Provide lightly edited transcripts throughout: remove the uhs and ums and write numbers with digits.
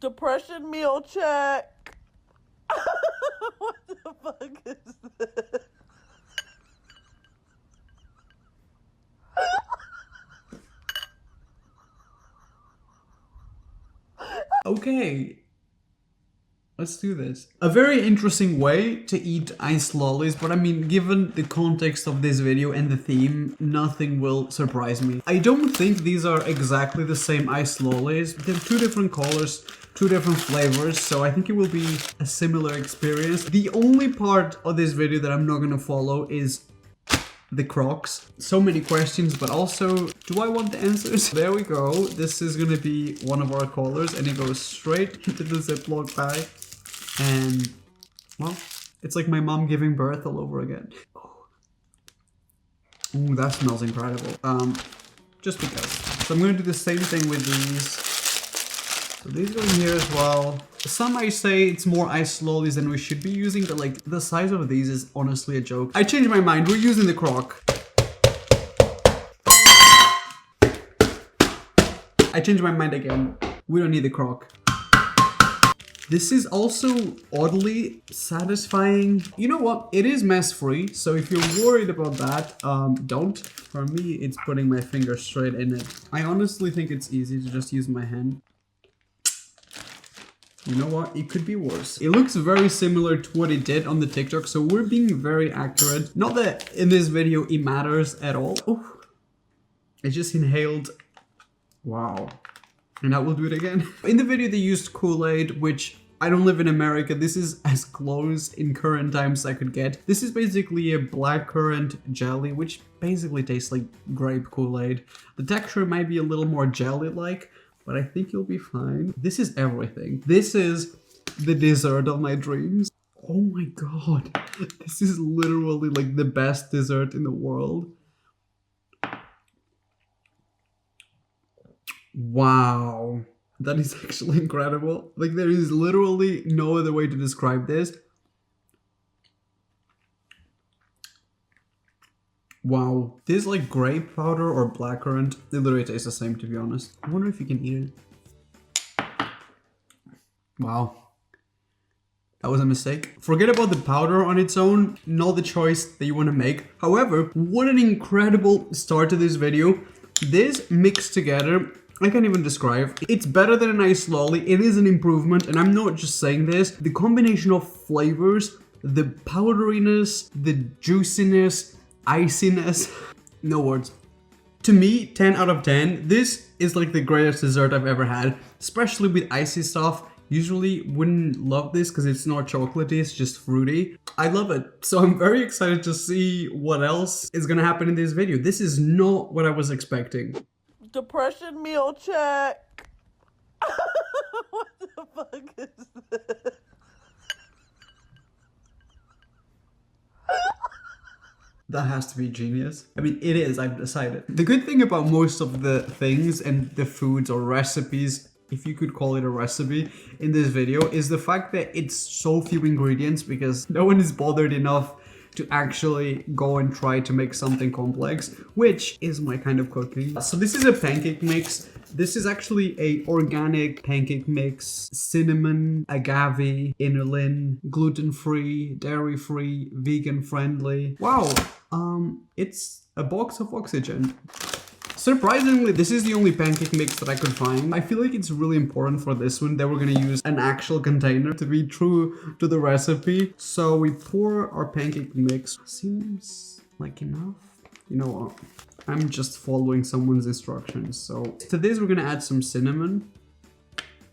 Depression meal check. What the fuck is this? Okay, let's do this. A very interesting way to eat ice lollies, but I mean, given the context of this video and the theme, nothing will surprise me. I don't think these are exactly the same ice lollies. They're two different colors, two different flavors, so I think it will be a similar experience. The only part of this video that I'm not gonna follow is the Crocs. So many questions, but also, do I want the answers? There we go. This is gonna be one of our colors, and it goes straight into the Ziploc bag. And, well, it's like my mom giving birth all over again. Ooh, that smells incredible. Just because. So I'm gonna do the same thing with these. So these go in here as well. Some might say it's more ice lollies than we should be using, but like the size of these is honestly a joke. I changed my mind. We're using the Croc. I changed my mind again. We don't need the Croc. This is also oddly satisfying. You know what? It is mess-free, so if you're worried about that, don't. For me, it's putting my finger straight in it. I honestly think it's easy to just use my hand. You know what? It could be worse. It looks very similar to what it did on the TikTok, so we're being very accurate. Not that in this video it matters at all. Oh, I just inhaled. Wow. And I will do it again. In the video they used Kool-Aid, which I don't live in America. This is as close in current times I could get. This is basically a blackcurrant jelly, which basically tastes like grape Kool-Aid. The texture might be a little more jelly-like, but I think you'll be fine. This is everything. This is the dessert of my dreams. Oh my god. This is literally like the best dessert in the world. Wow. That is actually incredible. Like there is literally no other way to describe this. Wow, this is like grape powder or blackcurrant. It literally tastes the same, to be honest. I wonder if you can eat it. Wow. That was a mistake. Forget about the powder on its own, not the choice that you want to make. However, what an incredible start to this video. This mixed together, I can't even describe. It's better than an ice lolly. It is an improvement, and I'm not just saying this. The combination of flavors, the powderiness, the juiciness, iciness, no words. To me, 10 out of 10, this is like the greatest dessert I've ever had, especially with icy stuff. Usually wouldn't love this because it's not chocolatey, it's just fruity. I love it. So I'm very excited to see what else is gonna happen in this video. This is not what I was expecting. Depression meal check. What the fuck is this? That has to be genius. I mean, it is, I've decided. The good thing about most of the things and the foods or recipes, if you could call it a recipe, in this video is the fact that it's so few ingredients because no one is bothered enough to actually go and try to make something complex, which is my kind of cooking. So this is a pancake mix. This is actually a organic pancake mix, cinnamon, agave, inulin, gluten-free, dairy-free, vegan-friendly. Wow, it's a box of oxygen. Surprisingly, this is the only pancake mix that I could find. I feel like it's really important for this one that we're gonna use an actual container to be true to the recipe. So we pour our pancake mix. Seems like enough. You know what? I'm just following someone's instructions. So to this, we're gonna add some cinnamon.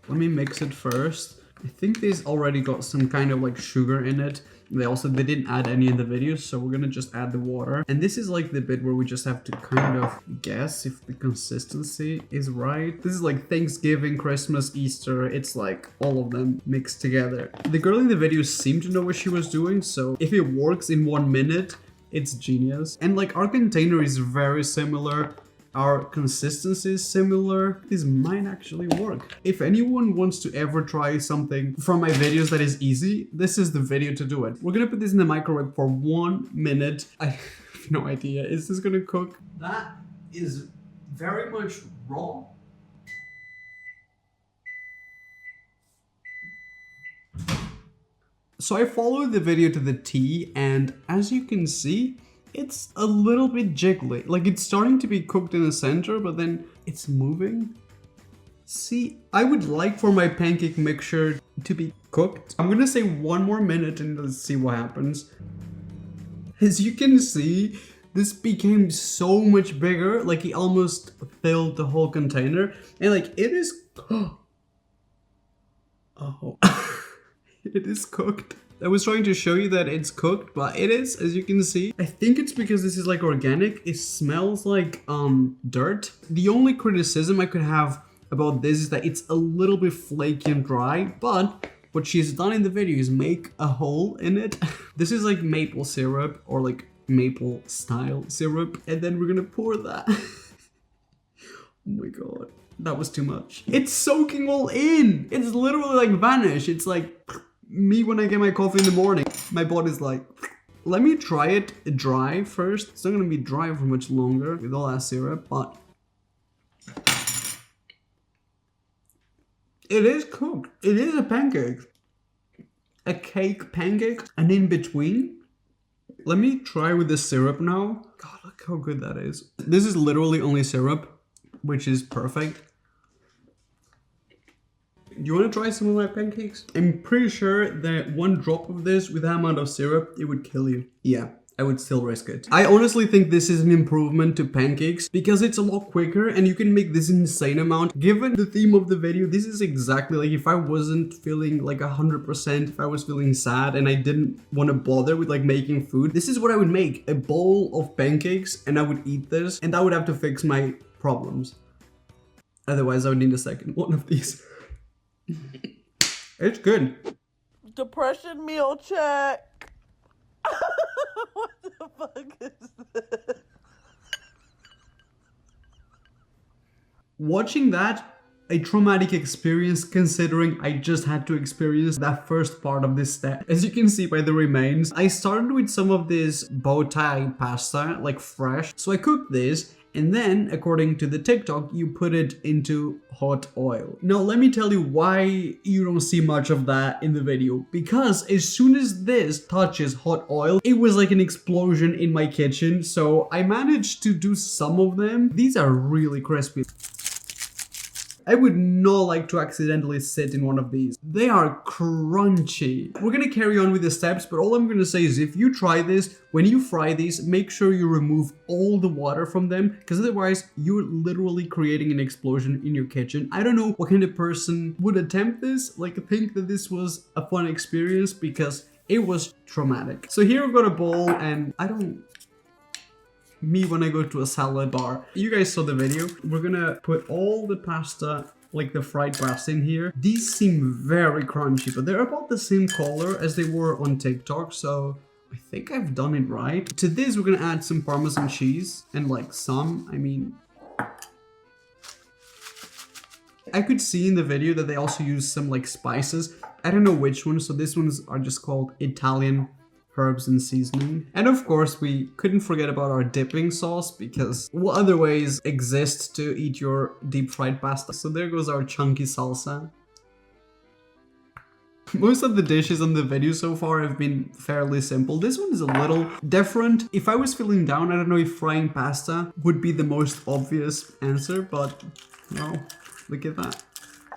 Let me mix it first. I think this already got some kind of like sugar in it. They didn't add any in the video, so we're gonna just add the water. And this is like the bit where we just have to kind of guess if the consistency is right. This is like Thanksgiving, Christmas, Easter. It's like all of them mixed together. The girl in the video seemed to know what she was doing, so if it works in 1 minute, it's genius. And like our container is very similar. Our consistency is similar. This might actually work. If anyone wants to ever try something from my videos that is easy, this is the video to do it. We're gonna put this in the microwave for 1 minute. I have no idea. Is this gonna cook? That is very much raw. So I followed the video to the T, and as you can see, it's a little bit jiggly. Like it's starting to be cooked in the center, but then it's moving. See, I would like for my pancake mixture to be cooked. I'm gonna say 1 more minute and let's see what happens. As you can see, this became so much bigger, like it almost filled the whole container. And like it is, oh, it is cooked. I was trying to show you that it's cooked, but it is, as you can see. I think it's because this is like organic. It smells like dirt. The only criticism I could have about this is that it's a little bit flaky and dry, but what she's done in the video is make a hole in it. This is like maple syrup or like maple style syrup, and then we're gonna pour that. Oh my god, that was too much. It's soaking all in. It's literally like vanish. It's like me when I get my coffee in the morning. My body's like, let me try it dry first. It's not gonna be dry for much longer with all that syrup, but it is cooked. It is a pancake. A cake pancake. And in between, let me try with the syrup now. God, look how good that is. This is literally only syrup, which is perfect. Do you want to try some of my pancakes? I'm pretty sure that 1 drop of this with that amount of syrup, it would kill you. Yeah, I would still risk it. I honestly think this is an improvement to pancakes because it's a lot quicker and you can make this insane amount. Given the theme of the video, this is exactly like if I wasn't feeling like 100%, if I was feeling sad and I didn't want to bother with like making food, this is what I would make. A bowl of pancakes and I would eat this and I would have to fix my problems. Otherwise, I would need a second one of these. It's good. Depression meal check. What the fuck is this? Watching that, a traumatic experience considering I just had to experience that first part of this step. As you can see by the remains, I started with some of this bow tie pasta, like fresh. So I cooked this. And then, according to the TikTok, you put it into hot oil. Now, let me tell you why you don't see much of that in the video. Because as soon as this touches hot oil, it was like an explosion in my kitchen. So I managed to do some of them. These are really crispy. I would not like to accidentally sit in one of these. They are crunchy. We're gonna carry on with the steps, but all I'm gonna say is if you try this, when you fry these, make sure you remove all the water from them, because otherwise you're literally creating an explosion in your kitchen. I don't know what kind of person would attempt this, like think that this was a fun experience, because it was traumatic. So here we've got a bowl, and me when I go to a salad bar. You guys saw the video. We're gonna put all the pasta, like the fried pasta in here. These seem very crunchy, but they're about the same color as they were on TikTok, so I think I've done it right. To this, we're gonna add some Parmesan cheese, and like I mean, I could see in the video that they also use some like spices. I don't know which ones, so these ones are just called Italian herbs and seasoning. And of course, we couldn't forget about our dipping sauce, because what other ways exist to eat your deep fried pasta? So there goes our chunky salsa. Most of the dishes on the video so far have been fairly simple. This one is a little different. If I was feeling down, I don't know if frying pasta would be the most obvious answer, but no, look at that.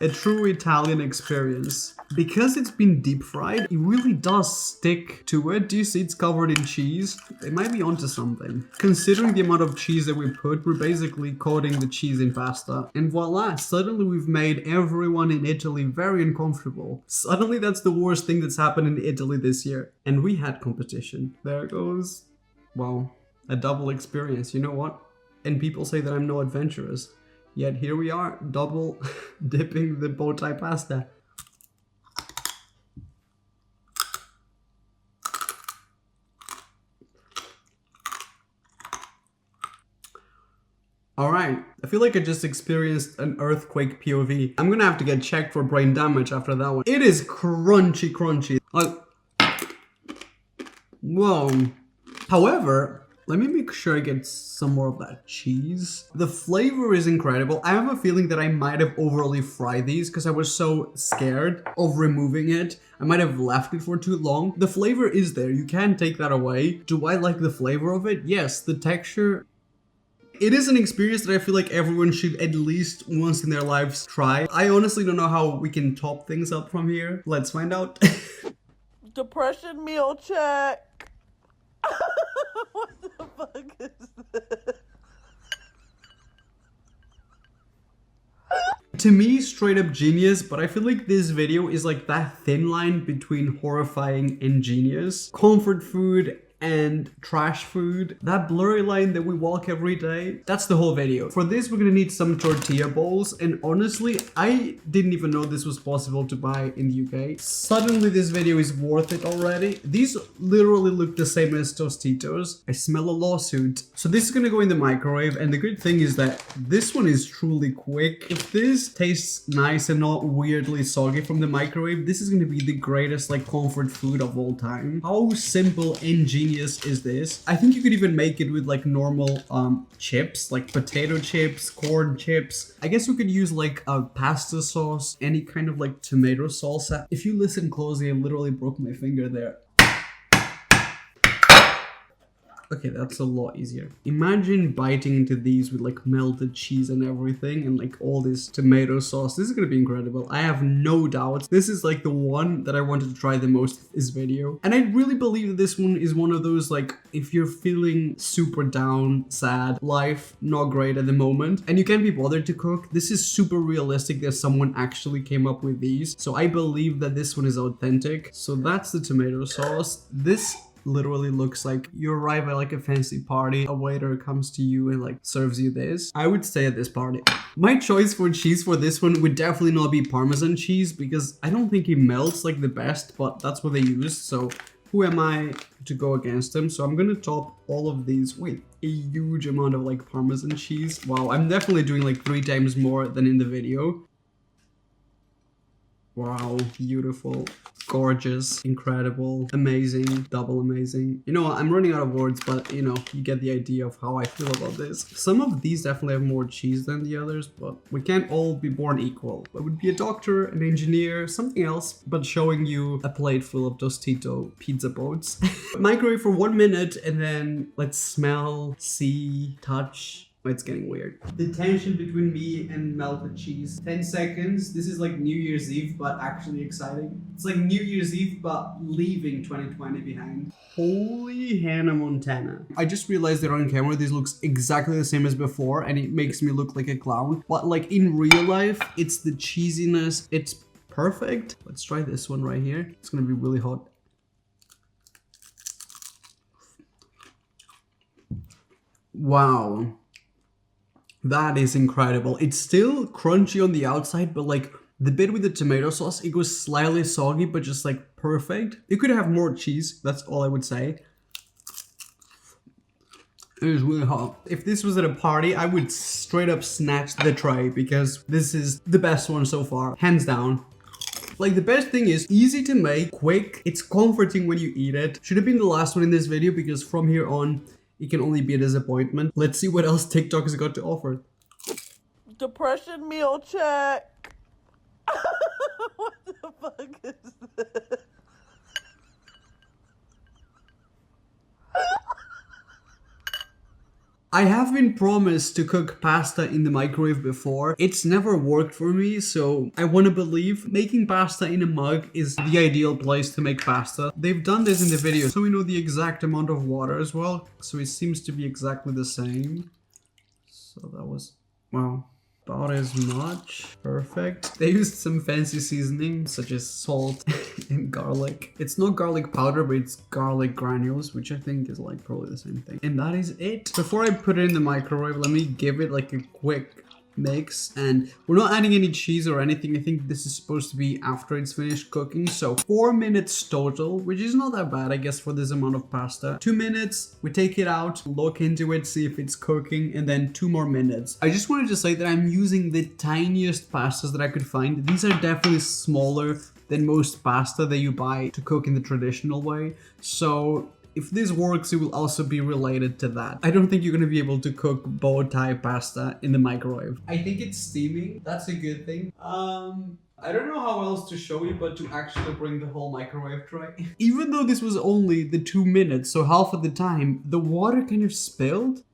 A true Italian experience. Because it's been deep fried, it really does stick to it. Do you see it's covered in cheese? They might be onto something. Considering the amount of cheese that we put, we're basically coating the cheese in pasta. And voila, suddenly we've made everyone in Italy very uncomfortable. Suddenly that's the worst thing that's happened in Italy this year. And we had competition. There goes, wow, a double experience. You know what? And people say that I'm no adventurous. Yet here we are, double dipping the bow tie pasta. Alright, I feel like I just experienced an earthquake POV. I'm gonna have to get checked for brain damage after that one. It is crunchy. Like, whoa. However, Let me make sure I get some more of that cheese. The flavor is incredible. I have a feeling that I might have overly fried these because I was so scared of removing it. I might have left it for too long. The flavor is there. You can't take that away. Do I like the flavor of it? Yes. The texture... It is an experience that I feel like everyone should at least once in their lives try. I honestly don't know how we can top things up from here. Let's find out. Depression meal check. What the fuck is this? To me, straight up genius, but I feel like this video is like that thin line between horrifying and genius. Comfort food and trash food. That blurry line that we walk every day. That's the whole video. For this, we're gonna need some tortilla bowls. And honestly, I didn't even know this was possible to buy in the UK. Suddenly, this video is worth it already. These literally look the same as Tostitos. I smell a lawsuit. So this is gonna go in the microwave. And the good thing is that this one is truly quick. If this tastes nice and not weirdly soggy from the microwave, this is gonna be the greatest like comfort food of all time. How simple and genius is this? I think you could even make it with like normal chips, like potato chips, corn chips. I guess we could use like a pasta sauce, any kind of like tomato salsa. If you listen closely, I literally broke my finger there. Okay, that's a lot easier. Imagine biting into these with like melted cheese and everything and like all this tomato sauce. This is gonna be incredible. I have no doubts. This is like the one that I wanted to try the most this video. And I really believe that this one is one of those like, if you're feeling super down, sad, life not great at the moment, and you can't be bothered to cook, this is super realistic that someone actually came up with these. So I believe that this one is authentic. So that's the tomato sauce. This literally looks like you arrive at like a fancy party, a waiter comes to you and like serves you this. I would stay at this party. My choice for cheese for this one would definitely not be Parmesan cheese because I don't think it melts like the best, but that's what they use. So who am I to go against them? So I'm gonna top all of these with a huge amount of like Parmesan cheese. Wow, I'm definitely doing like 3 times more than in the video. Wow, beautiful, gorgeous, incredible, amazing, double amazing. You know what, I'm running out of words, but you know, you get the idea of how I feel about this. Some of these definitely have more cheese than the others, but we can't all be born equal. I would be a doctor, an engineer, something else, but showing you a plate full of Tostito pizza boats. Microwave for 1 minute and then let's smell, see, touch. It's getting weird. The tension between me and melted cheese. 10 seconds. This is like New Year's Eve, but actually exciting. It's like New Year's Eve, but leaving 2020 behind. Holy Hannah Montana. I just realized that on camera, this looks exactly the same as before, and it makes me look like a clown. But like in real life, it's the cheesiness. It's perfect. Let's try this one right here. It's gonna be really hot. Wow. That is incredible. It's still crunchy on the outside, but like the bit with the tomato sauce, it goes slightly soggy, but just like perfect. You could have more cheese. That's all I would say. It is really hot. If this was at a party, I would straight up snatch the tray because this is the best one so far, hands down. Like the best thing is easy to make, quick. It's comforting when you eat it. Should have been the last one in this video because from here on, it can only be a disappointment. Let's see what else TikTok has got to offer. Depression meal check. What the fuck is this? I have been promised to cook pasta in the microwave before. It's never worked for me, so I want to believe making pasta in a mug is the ideal place to make pasta. They've done this in the video, so we know the exact amount of water as well. So it seems to be exactly the same. So that was, wow, about as much. Perfect. They used some fancy seasoning, such as salt and garlic. It's not garlic powder, but it's garlic granules, which I think is like probably the same thing. And that is it. Before I put it in the microwave, let me give it like a quick mix. And we're not adding any cheese or anything. I think this is supposed to be after it's finished cooking. So 4 minutes total, which is not that bad, I guess, for this amount of pasta. 2 minutes, we take it out, look into it, see if it's cooking, and then 2 more minutes. I just wanted to say that I'm using the tiniest pastas that I could find. These are definitely smaller than most pasta that you buy to cook in the traditional way. So if this works, it will also be related to that. I don't think you're gonna be able to cook bow tie pasta in the microwave. I think it's steaming. That's a good thing. I don't know how else to show you, but to actually bring the whole microwave tray. Even though this was only the 2 minutes, so half of the time, the water kind of spilled.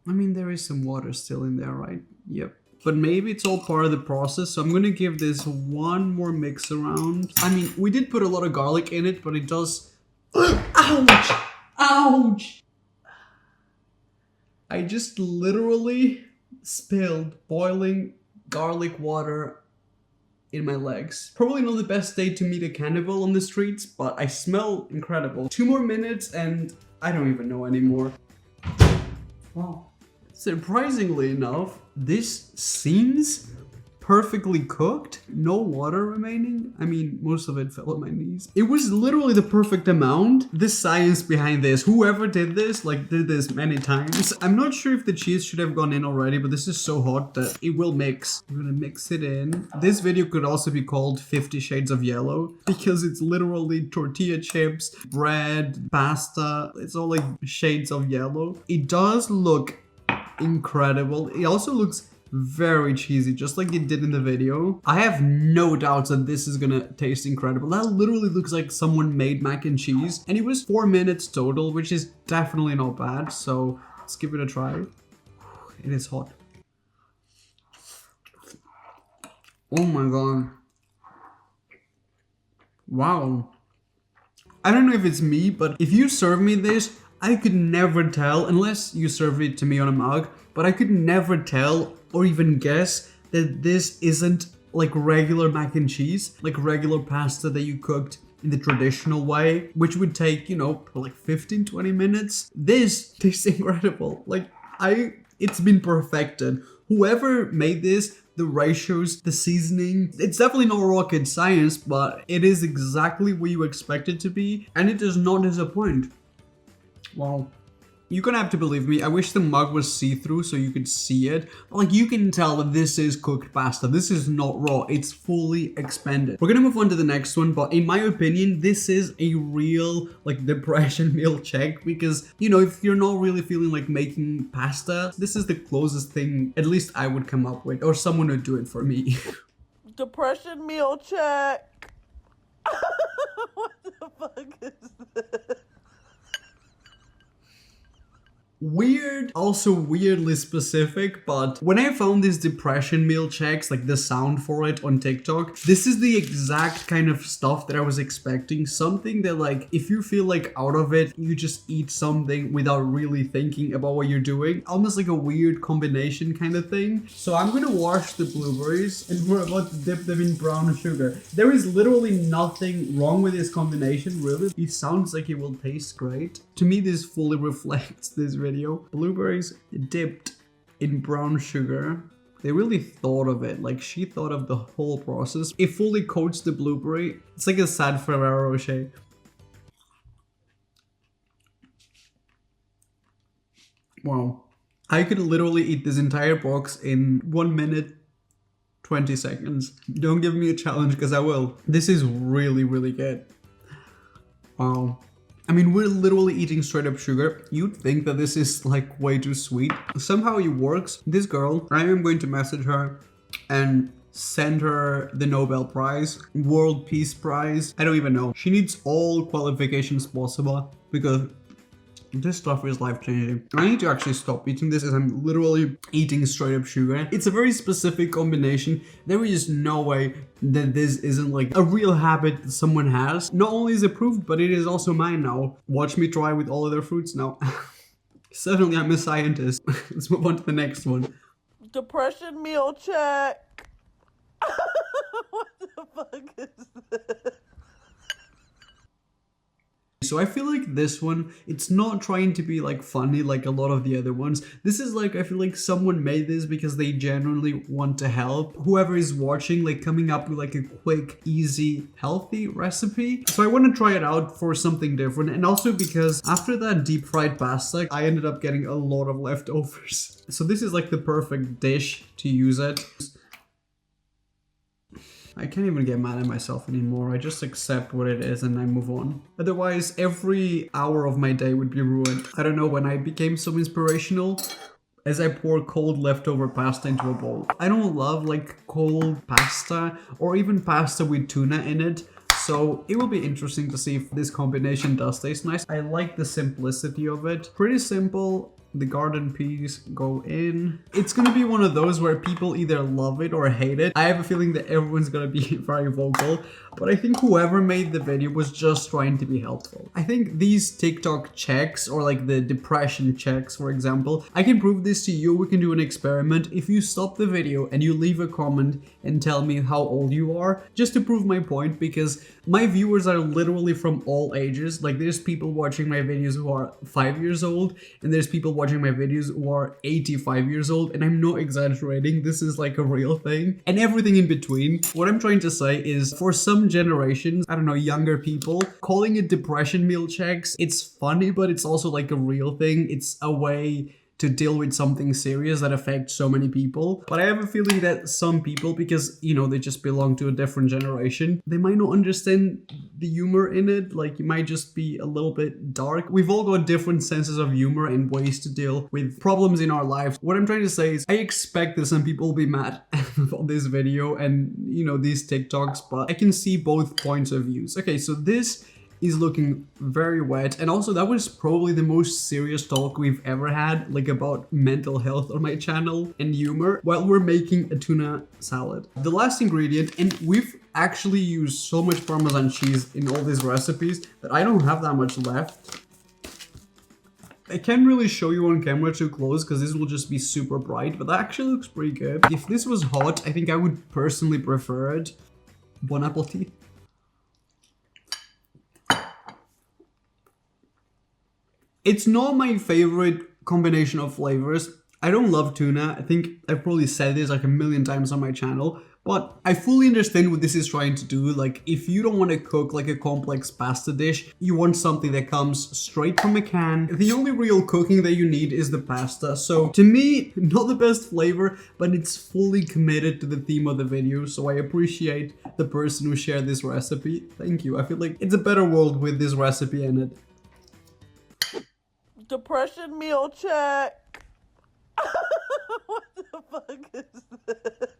I mean, there is some water still in there, right? Yep. But maybe it's all part of the process, so I'm gonna give this one more mix around. I mean, we did put a lot of garlic in it, but it does... Ouch! Ouch! I just literally spilled boiling garlic water in my legs. Probably not the best day to meet a cannibal on the streets, but I smell incredible. 2 more minutes and I don't even know anymore. Wow. Surprisingly enough, this seems perfectly cooked. No water remaining. I mean, most of it fell on my knees. It was literally the perfect amount. The science behind this, whoever did this, like did this many times. I'm not sure if the cheese should have gone in already, but this is so hot that it will mix. I'm gonna mix it in. This video could also be called 50 Shades of Yellow because it's literally tortilla chips, bread, pasta. It's all like shades of yellow. It does look incredible. It also looks very cheesy, just like it did in the video. I have no doubts that this is gonna taste incredible. That literally looks like someone made mac and cheese, and it was 4 minutes total, which is definitely not bad. So let's give it a try. It is hot. Oh my god. Wow. I don't know if it's me, but if you serve me this, I could never tell, unless you serve it to me on a mug, but I could never tell or even guess that this isn't like regular mac and cheese, like regular pasta that you cooked in the traditional way, which would take, you know, like 15-20 minutes. This tastes incredible. Like, it's been perfected. Whoever made this, the ratios, the seasoning, it's definitely not rocket science, but it is exactly what you expect it to be, and it does not disappoint. Wow. You're gonna have to believe me. I wish the mug was see-through so you could see it. But like, you can tell that this is cooked pasta. This is not raw. It's fully expanded. We're gonna move on to the next one, but in my opinion, this is a real like depression meal check because, you know, if you're not really feeling like making pasta, this is the closest thing at least I would come up with, or someone would do it for me. Depression meal check. What the fuck is this? Weird, also weirdly specific, but when I found these depression meal checks, like the sound for it on TikTok, this is the exact kind of stuff that I was expecting. Something that like, if you feel like out of it, you just eat something without really thinking about what you're doing. Almost like a weird combination kind of thing. So I'm gonna wash the blueberries and we're about to dip them in brown sugar. There is literally nothing wrong with this combination, really. It sounds like it will taste great. To me, this fully reflects this video. Blueberries dipped in brown sugar. They really thought of it. Like, she thought of the whole process. It fully coats the blueberry. It's like a sad Ferrero Rocher. Wow. I could literally eat this entire box in 1 minute 20 seconds. Don't give me a challenge because I will. This is really, really good. Wow. I mean, we're literally eating straight up sugar. You'd think that this is like way too sweet. Somehow it works. This girl, I am going to message her and send her the Nobel Prize, World Peace Prize. I don't even know. She needs all qualifications possible because this stuff is life-changing. I need to actually stop eating this as I'm literally eating straight up sugar. It's a very specific combination. There is no way that this isn't like a real habit that someone has. Not only is it proved, but it is also mine now. Watch me try with all other fruits now. Suddenly I'm a scientist. Let's move on to the next one. Depression meal check. What the fuck is this? So I feel like this one, it's not trying to be like funny like a lot of the other ones. This is like, I feel like someone made this because they genuinely want to help. Whoever is watching, like coming up with like a quick, easy, healthy recipe. So I want to try it out for something different. And also because after that deep fried pasta, I ended up getting a lot of leftovers. So this is like the perfect dish to use it. I can't even get mad at myself anymore. I just accept what it is and I move on. Otherwise, every hour of my day would be ruined. I don't know when I became so inspirational as I pour cold leftover pasta into a bowl. I don't love like cold pasta or even pasta with tuna in it. So it will be interesting to see if this combination does taste nice. I like the simplicity of it. Pretty simple. The garden peas go in. It's gonna be one of those where people either love it or hate it. I have a feeling that everyone's gonna be very vocal, but I think whoever made the video was just trying to be helpful. I think these TikTok checks, or like the depression checks, for example, I can prove this to you. We can do an experiment. If you stop the video and you leave a comment and tell me how old you are, just to prove my point, because my viewers are literally from all ages. Like there's people watching my videos who are 5 years old, and there's people watching my videos who are 85 years old, and I'm not exaggerating. This is like a real thing, and everything in between. What I'm trying to say is, for some generations, I don't know, younger people, calling it depression meal checks, it's funny, but it's also like a real thing. It's a way to deal with something serious that affects so many people. But I have a feeling that some people, because, you know, they just belong to a different generation, they might not understand the humor in it. Like, it might just be a little bit dark. We've all got different senses of humor and ways to deal with problems in our lives. What I'm trying to say is, I expect that some people will be mad on this video and, you know, these TikToks, but I can see both points of views. Okay, so this is looking very wet, and also that was probably the most serious talk we've ever had, like about mental health on my channel and humor, while we're making a tuna salad. The last ingredient, and we've actually used so much Parmesan cheese in all these recipes that I don't have that much left. I can't really show you on camera too close because this will just be super bright, but that actually looks pretty good. If this was hot, I think I would personally prefer it. Bon appetit. It's not my favorite combination of flavors. I don't love tuna. I think I've probably said this like a million times on my channel, but I fully understand what this is trying to do. Like, if you don't want to cook like a complex pasta dish, you want something that comes straight from a can. The only real cooking that you need is the pasta. So to me, not the best flavor, but it's fully committed to the theme of the video. So I appreciate the person who shared this recipe. Thank you. I feel like it's a better world with this recipe in it. Depression meal check. What the fuck is this?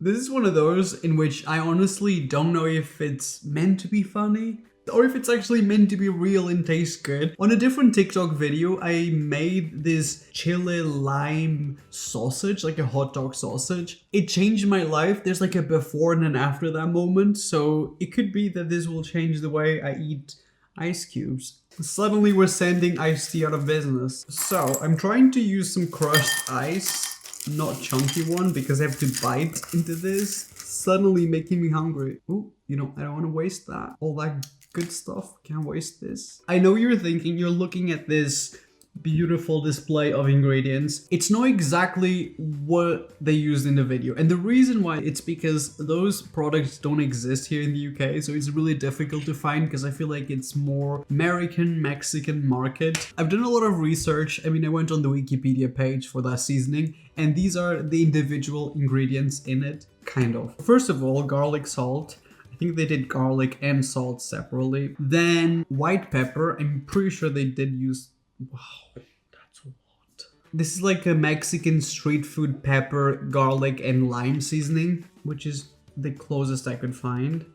This is one of those in which I honestly don't know if it's meant to be funny or if it's actually meant to be real and taste good. On a different TikTok video, I made this chili lime sausage, like a hot dog sausage. It changed my life. There's like a before and an after that moment. So it could be that this will change the way I eat ice cubes. Suddenly we're sending iced tea out of business. So I'm trying to use some crushed ice, not chunky one, because I have to bite into this. Suddenly making me hungry. Ooh, you know, I don't want to waste that. All that good stuff, can't waste this. I know you're thinking, you're looking at this beautiful display of ingredients. It's not exactly what they used in the video, and the reason why, it's because those products don't exist here in the UK, so it's really difficult to find, because I feel like it's more American, Mexican market. I've done a lot of research. I mean, I went on the Wikipedia page for that seasoning, and these are the individual ingredients in it, kind of. First of all, garlic salt. I think they did garlic and salt separately. Then white pepper. I'm pretty sure they did use... Wow, that's a lot. This is like a Mexican street food pepper, garlic, and lime seasoning, which is the closest I could find.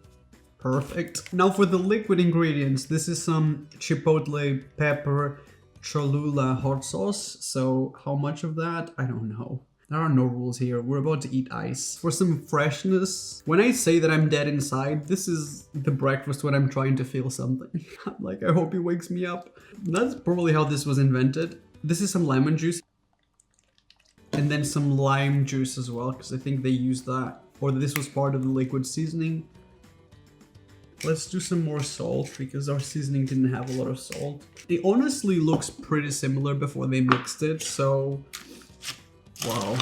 Perfect. Now for the liquid ingredients, this is some chipotle pepper Cholula hot sauce. So how much of that? I don't know. There are no rules here. We're about to eat ice. For some freshness, when I say that I'm dead inside, this is the breakfast when I'm trying to feel something. Like, I hope he wakes me up. That's probably how this was invented. This is some lemon juice. And then some lime juice as well, because I think they used that. Or this was part of the liquid seasoning. Let's do some more salt, because our seasoning didn't have a lot of salt. It honestly looks pretty similar before they mixed it, so... Wow,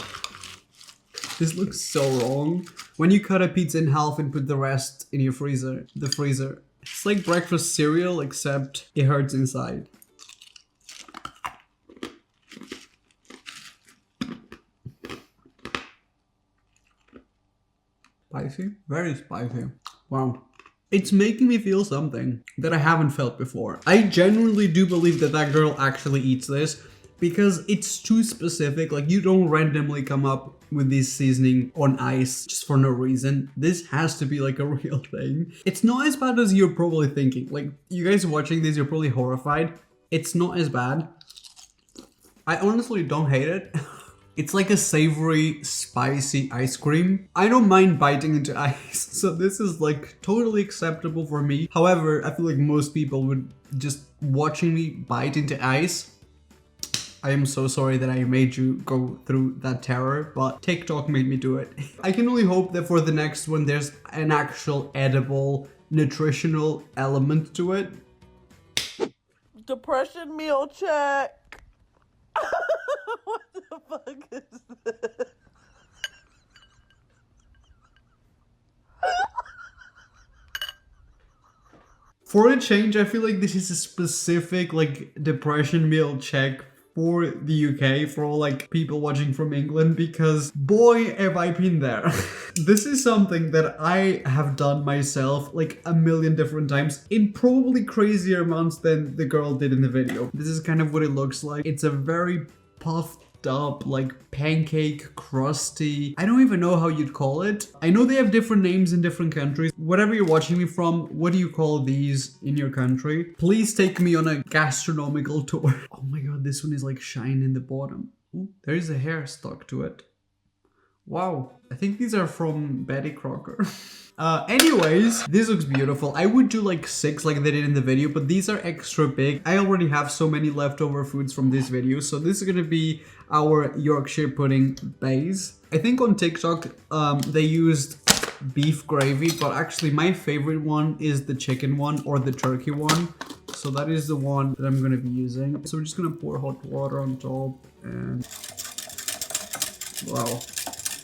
this looks so wrong. When you cut a pizza in half and put the rest in your freezer, it's like breakfast cereal, except it hurts inside. Spicy? Very spicy. Wow. It's making me feel something that I haven't felt before. I genuinely do believe that that girl actually eats this because it's too specific. Like, you don't randomly come up with this seasoning on ice just for no reason. This has to be like a real thing. It's not as bad as you're probably thinking. Like, you guys watching this, you're probably horrified. It's not as bad. I honestly don't hate it. It's like a savory, spicy ice cream. I don't mind biting into ice, so this is like totally acceptable for me. However, I feel like most people would just watching me bite into ice. I am so sorry that I made you go through that terror, but TikTok made me do it. I can only hope that for the next one, there's an actual edible, nutritional element to it. Depression meal check. What the fuck is this? For a change, I feel like this is a specific like depression meal check for the UK, for all like people watching from England, because boy have I been there. This is something that I have done myself like a million different times in probably crazier amounts than the girl did in the video. This is kind of what it looks like. It's a very puffed up like pancake, crusty, I don't even know how you'd call it. I know they have different names in different countries. Whatever you're watching me from, what do you call these in your country? Please take me on a gastronomical tour. Oh my god, this one is like shine in the bottom. Ooh, there is a hair stuck to it. Wow, I think these are from Betty Crocker. Anyways, this looks beautiful. I would do like 6 like they did in the video, but these are extra big. I already have so many leftover foods from this video, so this is gonna be our Yorkshire pudding base. I think on TikTok, they used beef gravy, but actually my favorite one is the chicken one or the turkey one. So that is the one that I'm gonna be using. So we're just gonna pour hot water on top and wow.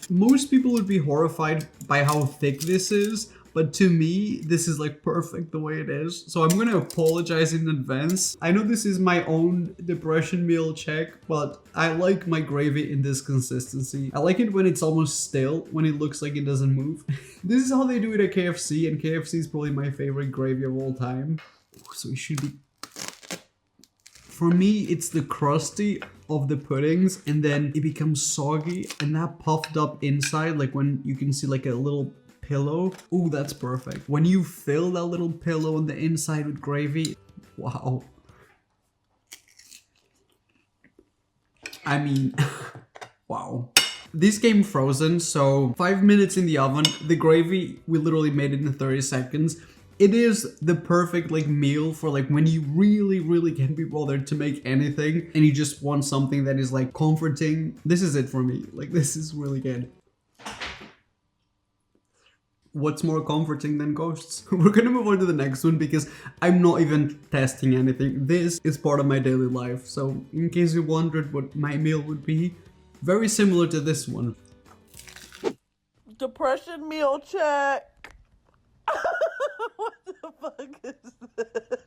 Most people would be horrified by how thick this is, but to me, this is like perfect the way it is. So I'm gonna apologize in advance. I know this is my own depression meal check, but I like my gravy in this consistency. I like it when it's almost stale, when it looks like it doesn't move. This is how they do it at KFC, and KFC is probably my favorite gravy of all time. So it should be... For me, it's the crusty of the puddings, and then it becomes soggy, and that puffed up inside, like when you can see like a little pillow. Ooh, that's perfect. When you fill that little pillow on the inside with gravy, wow. I mean, wow. This came frozen, so 5 minutes in the oven. The gravy, we literally made it in 30 seconds. It is the perfect like meal for like when you really can't be bothered to make anything and you just want something that is like comforting. This is it for me. Like, this is really good. What's more comforting than ghosts? We're gonna move on to the next one because I'm not even testing anything. This is part of my daily life. So in case you wondered what my meal would be, very similar to this one. Depression meal check. What the fuck is this?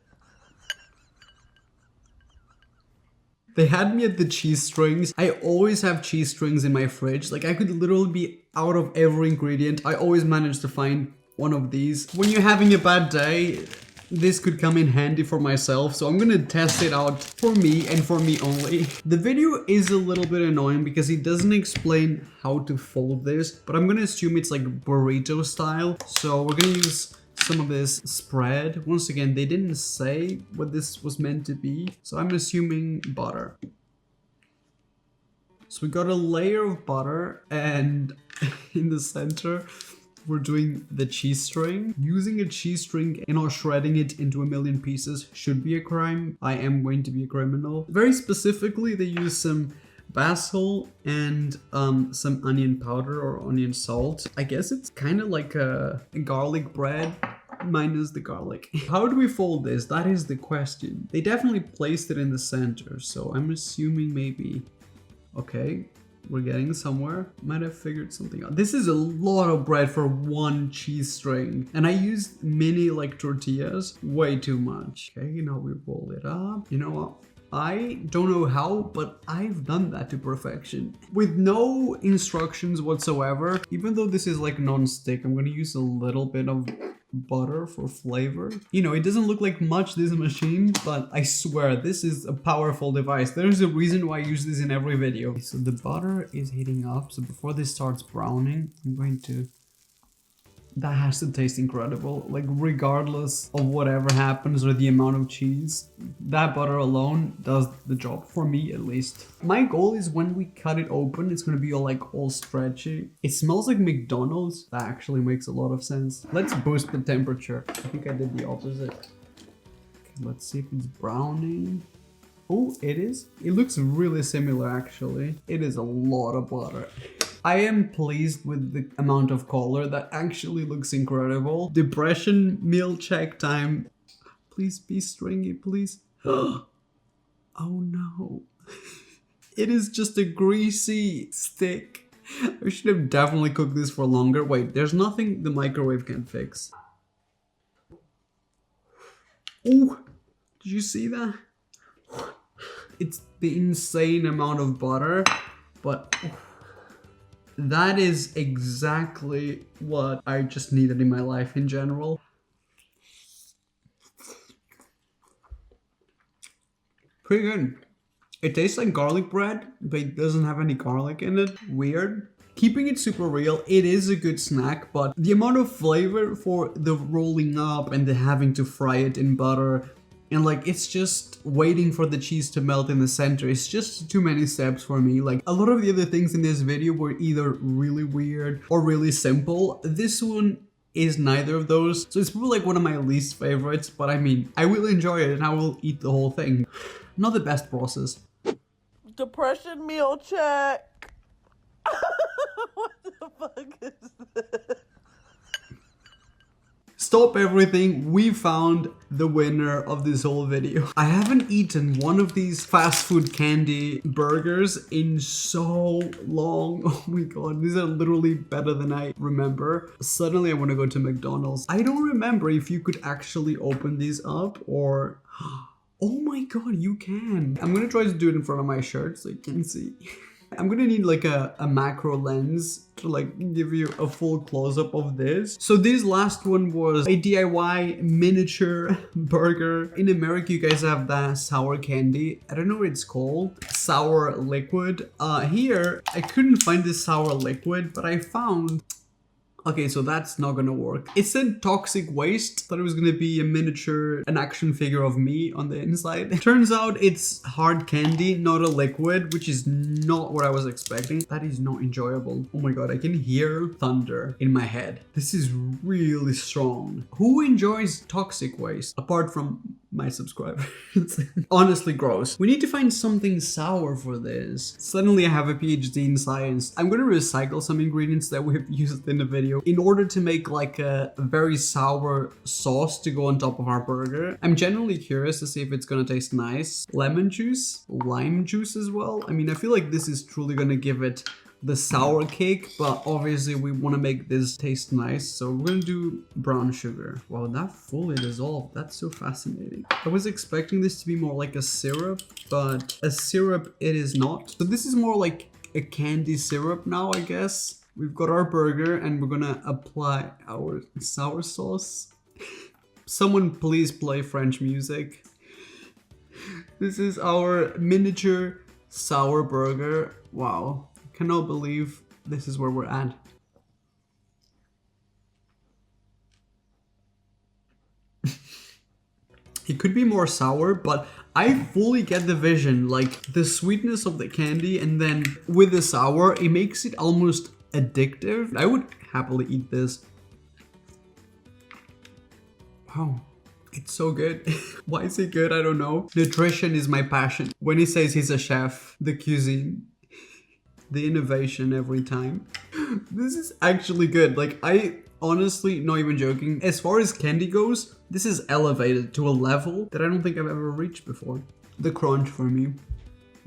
They had me at the cheese strings. I always have cheese strings in my fridge. Like, I could literally be out of every ingredient. I always manage to find one of these. When you're having a bad day, this could come in handy for myself. So I'm gonna test it out for me and for me only. The video is a little bit annoying because it doesn't explain how to fold this, but I'm gonna assume it's like burrito style. So we're gonna use some of this spread. Once again, they didn't say what this was meant to be, so I'm assuming butter. So we got a layer of butter, and in the center we're doing the cheese string. Using a cheese string and not shredding it into a million pieces should be a crime. I am going to be a criminal. Very specifically, they use some basil and some onion powder or onion salt. I guess it's kind of like a garlic bread minus the garlic. How do we fold this? That is the question. They definitely placed it in the center, so I'm assuming maybe... Okay, we're getting somewhere. Might have figured something out. This is a lot of bread for one cheese string, and I used mini like tortillas. Way too much. Okay, now we roll it up. You know what? I don't know how, but I've done that to perfection. With no instructions whatsoever. Even though this is like non-stick, I'm gonna use a little bit of butter for flavor. You know, it doesn't look like much, this machine, but I swear this is a powerful device. There's a reason why I use this in every video. So the butter is heating up. So before this starts browning, I'm going to... That has to taste incredible, like regardless of whatever happens or the amount of cheese, that butter alone does the job, for me at least. My goal is when we cut it open, it's gonna be all stretchy. It smells like McDonald's. That actually makes a lot of sense. Let's boost the temperature. I think I did the opposite. Okay, let's see if it's browning. Oh, it is. It looks really similar actually. It is a lot of butter. I am pleased with the amount of color. That actually looks incredible. Depression meal check time. Please be stringy, please. Oh no. It is just a greasy stick. I should have definitely cooked this for longer. Wait, there's nothing the microwave can fix. Oh, did you see that? It's the insane amount of butter, but... that is exactly what I just needed in my life in general. Pretty good. It tastes like garlic bread, but it doesn't have any garlic in it. Weird. Keeping it super real, it is a good snack, but the amount of flavor for the rolling up and the having to fry it in butter, and like it's just waiting for the cheese to melt in the center. It's just too many steps for me. Like a lot of the other things in this video were either really weird or really simple. This one is neither of those. So it's probably like one of my least favorites, but I mean, I will enjoy it and I will eat the whole thing. Not the best process. Depression meal check. What the fuck is this? Stop everything, we found the winner of this whole video. I haven't eaten one of these fast food candy burgers in so long. Oh my god, these are literally better than I remember. Suddenly I want to go to McDonald's. I don't remember if you could actually open these up or... Oh my god, you can. I'm gonna try to do it in front of my shirt so you can see. I'm gonna need like a macro lens to like give you a full close-up of this. So this last one was a DIY miniature burger. In America, you guys have that sour candy. I don't know what it's called. Sour liquid. Here, I couldn't find this sour liquid, but I found... Okay, so that's not gonna work. It said toxic waste. Thought it was gonna be a miniature, an action figure of me on the inside. Turns out it's hard candy, not a liquid, which is not what I was expecting. That is not enjoyable. Oh my god, I can hear thunder in my head. This is really strong. Who enjoys toxic waste? Apart from my subscribers. Honestly gross. We need to find something sour for this. Suddenly I have a PhD in science. I'm gonna recycle some ingredients that we have used in the video in order to make like a very sour sauce to go on top of our burger. I'm genuinely curious to see if it's gonna taste nice. Lemon juice, lime juice as well. I mean, I feel like this is truly gonna give it the sour cake, but obviously we want to make this taste nice, so we're gonna do brown sugar. Wow, that fully dissolved. That's so fascinating. I was expecting this to be more like a syrup, but a syrup it is not. So this is more like a candy syrup now, I guess. We've got our burger and we're gonna apply our sour sauce. Someone please play French music. This is our miniature sour burger. Wow. Cannot believe this is where we're at. It could be more sour, but I fully get the vision, like the sweetness of the candy and then with the sour, it makes it almost addictive. I would happily eat this. Wow, it's so good. Why is it good? I don't know. Nutrition is my passion. When he says he's a chef, the cuisine. The innovation every time. This is actually good. Like, I honestly, not even joking, as far as candy goes, this is elevated to a level that I don't think I've ever reached before. The crunch for me.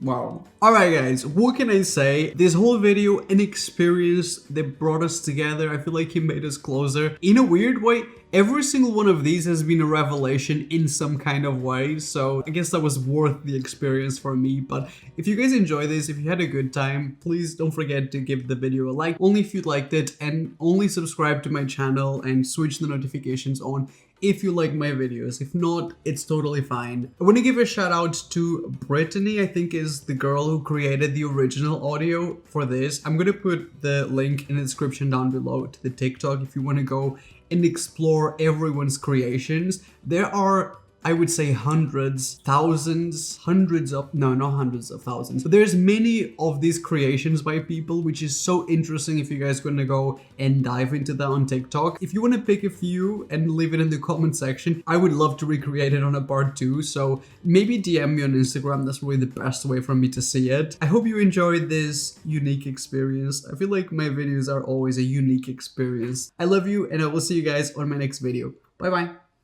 Wow. Alright guys, what can I say? This whole video, an experience that brought us together. I feel like he made us closer. In a weird way, every single one of these has been a revelation in some kind of way. So I guess that was worth the experience for me. But if you guys enjoy this, if you had a good time, please don't forget to give the video a like. Only if you liked it, and only subscribe to my channel and switch the notifications on if you like my videos. If not, it's totally fine. I want to give a shout out to Brittany, I think is the girl who created the original audio for this. I'm gonna put the link in the description down below to the TikTok if you want to go and explore everyone's creations. There are, I would say, hundreds, thousands, no, not hundreds of thousands, but there's many of these creations by people, which is so interesting if you guys are gonna go and dive into that on TikTok. If you want to pick a few and leave it in the comment section, I would love to recreate it on a part 2, so maybe DM me on Instagram. That's really the best way for me to see it. I hope you enjoyed this unique experience. I feel like my videos are always a unique experience. I love you, and I will see you guys on my next video. Bye bye.